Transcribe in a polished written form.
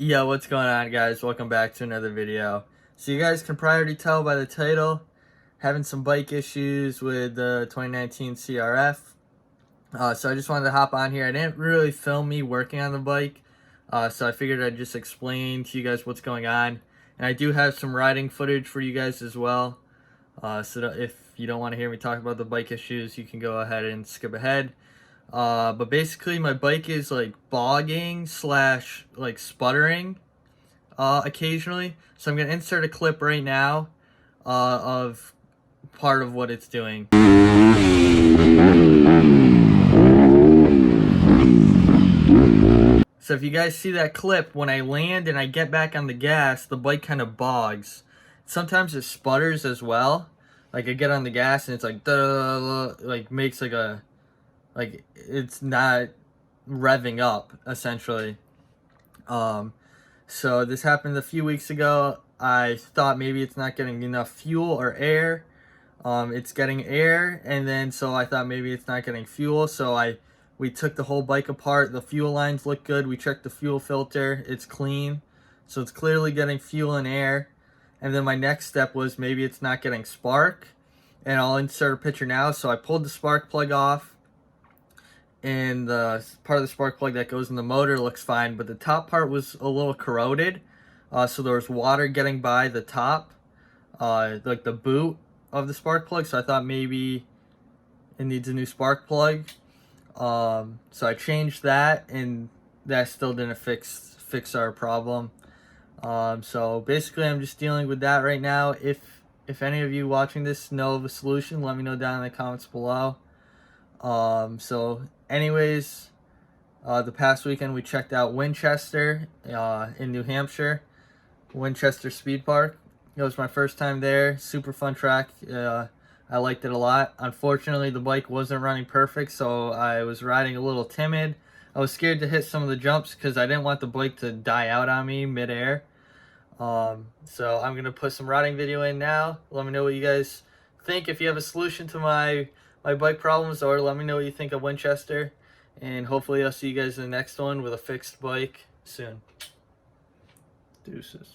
Yo, what's going on, guys? Welcome back to another video. So you guys can probably tell by the title, having some bike issues with the 2019 CRF. So I just wanted to hop on here. I didn't really film me working on the bike, so I figured I'd just explain to you guys what's going on. And I do have some riding footage for you guys as well. So that if you don't want to hear me talk about the bike issues, you can go ahead and skip ahead. But basically my bike is like bogging slash like sputtering occasionally. So I'm going to insert a clip right now of part of what it's doing. So if you guys see that clip, when I land and I get back on the gas, the bike kind of bogs. Sometimes it sputters as well. Like I get on the gas and it's like, duh, like makes like a, like it's not revving up essentially. So this happened a few weeks ago. I thought maybe it's not getting enough fuel or air. It's getting air, and then so I thought maybe it's not getting fuel. So we took the whole bike apart. The fuel lines look good. We checked the fuel filter. It's clean, so it's clearly getting fuel and air. And then my next step was maybe it's not getting spark, and I'll insert a picture now. So I pulled the spark plug off, and the part of the spark plug that goes in the motor looks fine, but the top part was a little corroded. So there was water getting by the top, like the boot of the spark plug. So I thought maybe it needs a new spark plug. So I changed that, and that still didn't fix our problem. So basically I'm just dealing with that right now. If any of you watching this know of a solution, let me know down in the comments below. So anyways, the past weekend we checked out Winchester in New Hampshire, Winchester Speedpark. It was my first time there. Super fun track. I liked it a lot. Unfortunately, the bike wasn't running perfect, so I was riding a little timid. I was scared to hit some of the jumps because I didn't want the bike to die out on me midair. So I'm gonna put some riding video in now. Let me know what you guys think. If you have a solution to my bike problems, or let me know what you think of Winchester, and hopefully I'll see you guys in the next one with a fixed bike soon. Deuces.